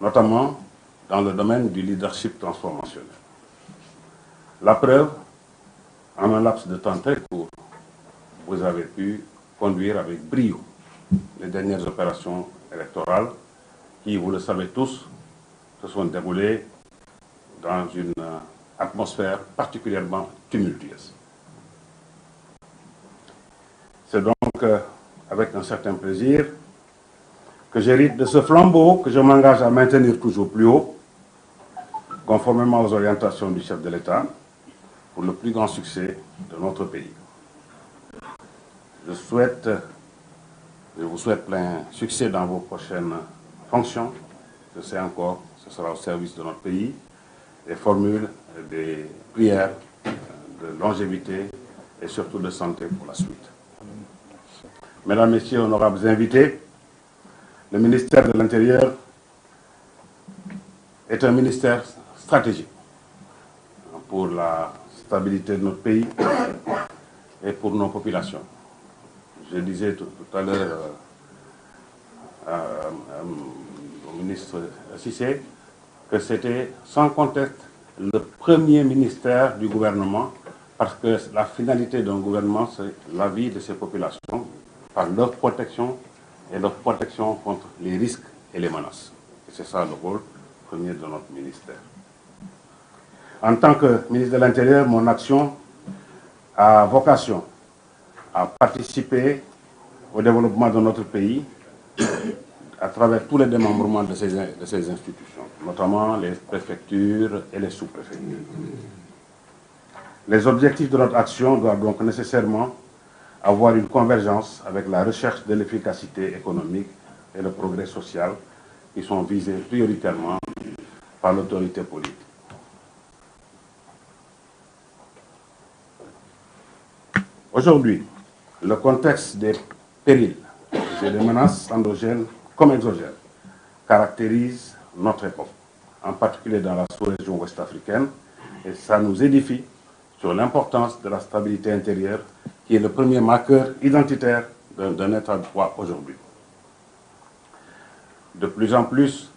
notamment dans le domaine du leadership transformationnel. La preuve, en un laps de temps très court, vous avez pu conduire avec brio les dernières opérations électorales qui, vous le savez tous, se sont déroulées dans une atmosphère particulièrement tumultueuse. C'est donc avec un certain plaisir que j'hérite de ce flambeau que je m'engage à maintenir toujours plus haut, conformément aux orientations du chef de l'État, pour le plus grand succès de notre pays. Je vous souhaite plein succès dans vos prochaines fonctions. Je sais encore, ce sera au service de notre pays, et formule des prières de longévité et surtout de santé pour la suite. Mesdames, Messieurs, honorables invités, le ministère de l'Intérieur est un ministère stratégique pour la stabilité de notre pays et pour nos populations. Je disais tout à l'heure au ministre Cissé que c'était sans conteste le premier ministère du gouvernement, parce que la finalité d'un gouvernement, c'est la vie de ses populations, par leur protection et leur protection contre les risques et les menaces. Et c'est ça le rôle premier de notre ministère. En tant que ministre de l'Intérieur, mon action a vocation à participer au développement de notre pays à travers tous les démembrements de ces institutions, notamment les préfectures et les sous-préfectures. Les objectifs de notre action doivent donc nécessairement avoir une convergence avec la recherche de l'efficacité économique et le progrès social qui sont visés prioritairement par l'autorité politique. Aujourd'hui, le contexte des périls et des menaces endogènes comme exogènes caractérise notre époque, en particulier dans la sous-région ouest-africaine, et ça nous édifie sur l'importance de la stabilité intérieure qui est le premier marqueur identitaire d'un État de droit aujourd'hui. De plus en plus,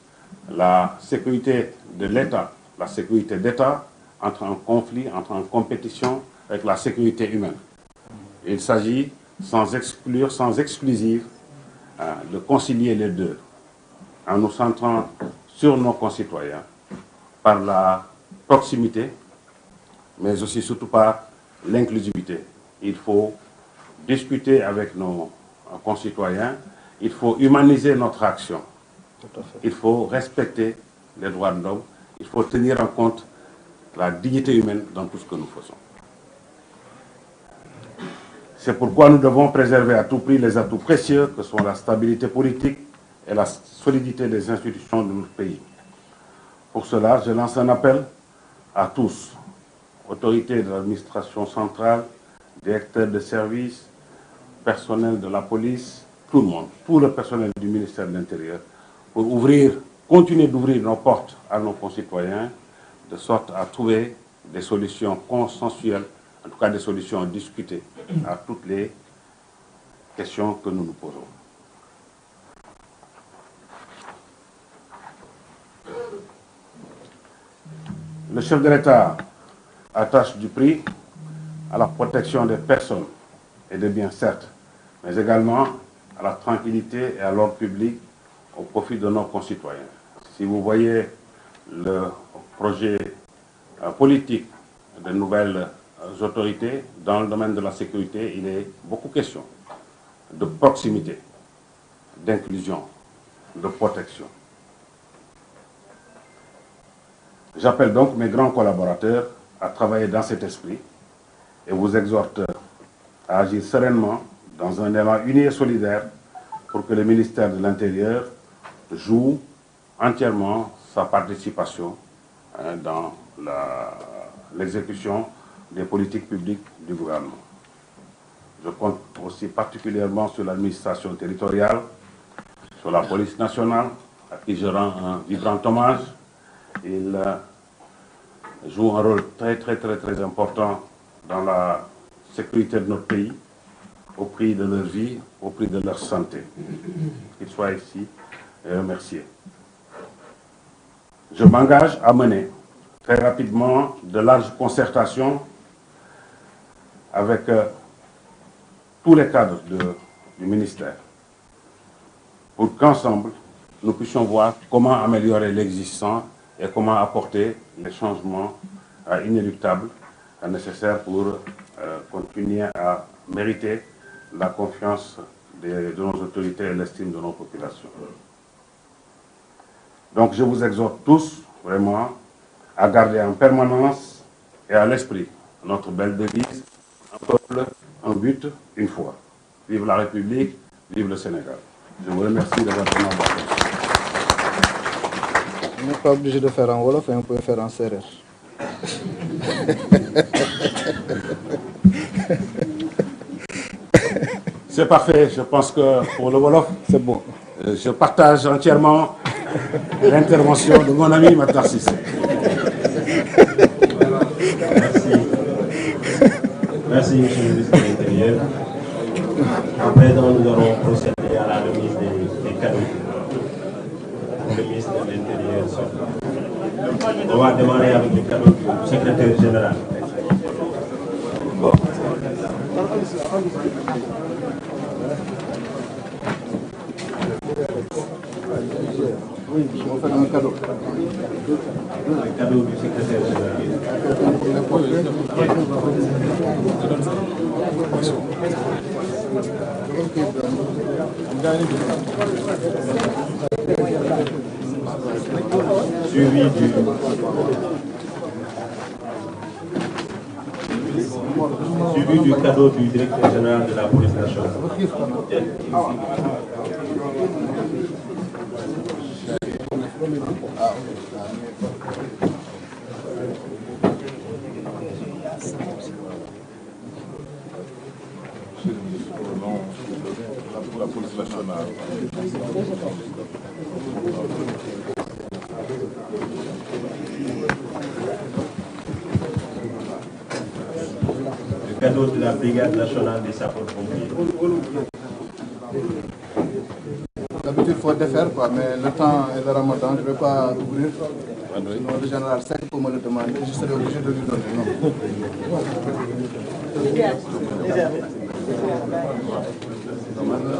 la sécurité de l'État, la sécurité d'État entre en conflit, entre en compétition avec la sécurité humaine. Il s'agit, sans exclure, sans exclusive, de concilier les deux, en nous centrant sur nos concitoyens par la proximité, mais aussi surtout par l'inclusivité. Il faut discuter avec nos concitoyens, il faut humaniser notre action, il faut respecter les droits de l'homme, il faut tenir en compte la dignité humaine dans tout ce que nous faisons. C'est pourquoi nous devons préserver à tout prix les atouts précieux que sont la stabilité politique et la solidité des institutions de notre pays. Pour cela, je lance un appel à tous, autorités de l'administration centrale, directeurs de services, personnel de la police, tout le monde, tout le personnel du ministère de l'Intérieur, pour continuer d'ouvrir nos portes à nos concitoyens, de sorte à trouver des solutions consensuelles, en tout cas des solutions discutées à toutes les questions que nous nous posons. Le chef de l'État attache du prix à la protection des personnes et des biens, certes, mais également à la tranquillité et à l'ordre public au profit de nos concitoyens. Si vous voyez le projet politique de nouvelles autorités dans le domaine de la sécurité, il est beaucoup question de proximité, d'inclusion, de protection. J'appelle donc mes grands collaborateurs à travailler dans cet esprit et vous exhorte à agir sereinement dans un élan uni et solidaire pour que le ministère de l'Intérieur joue entièrement sa participation dans l'exécution des politiques publiques du gouvernement. Je compte aussi particulièrement sur l'administration territoriale, sur la police nationale, à qui je rends un vibrant hommage. Ils jouent un rôle très important dans la sécurité de notre pays, au prix de leur vie, au prix de leur santé. Qu'ils soient ici et remerciés. je m'engage à mener très rapidement de larges concertations avec tous les cadres du ministère pour qu'ensemble, nous puissions voir comment améliorer l'existant et comment apporter les changements inéluctables nécessaires pour continuer à mériter la confiance de nos autorités et l'estime de nos populations. Donc je vous exhorte tous vraiment à garder en permanence et à l'esprit notre belle devise, un peuple, un but, une foi. Vive la République, vive le Sénégal. Je vous remercie de votre attention. On n'est pas obligé de faire en Wolof, on peut faire en Serer. C'est parfait, je pense que pour le Wolof, c'est bon. Je partage entièrement l'intervention de mon ami Matar Cissé. Merci, monsieur le ministre de l'Intérieur. À présent, nous allons procéder à la remise des cadeaux. Le ministre de l'Intérieur. On va démarrer avec les cadeaux du secrétaire général. Oui, on va faire un cadeau. Le cadeau du secrétaire général. Suivi du cadeau du directeur général de la police nationale. La police nationale. Le cadeau de la brigade nationale des sapeurs-pompiers. D'habitude, il faut défaire, quoi, mais le temps et le ramadan, je ne vais pas ouvrir. Sinon, le général 5 pour me le demander, je serai obligé de lui donner. Non.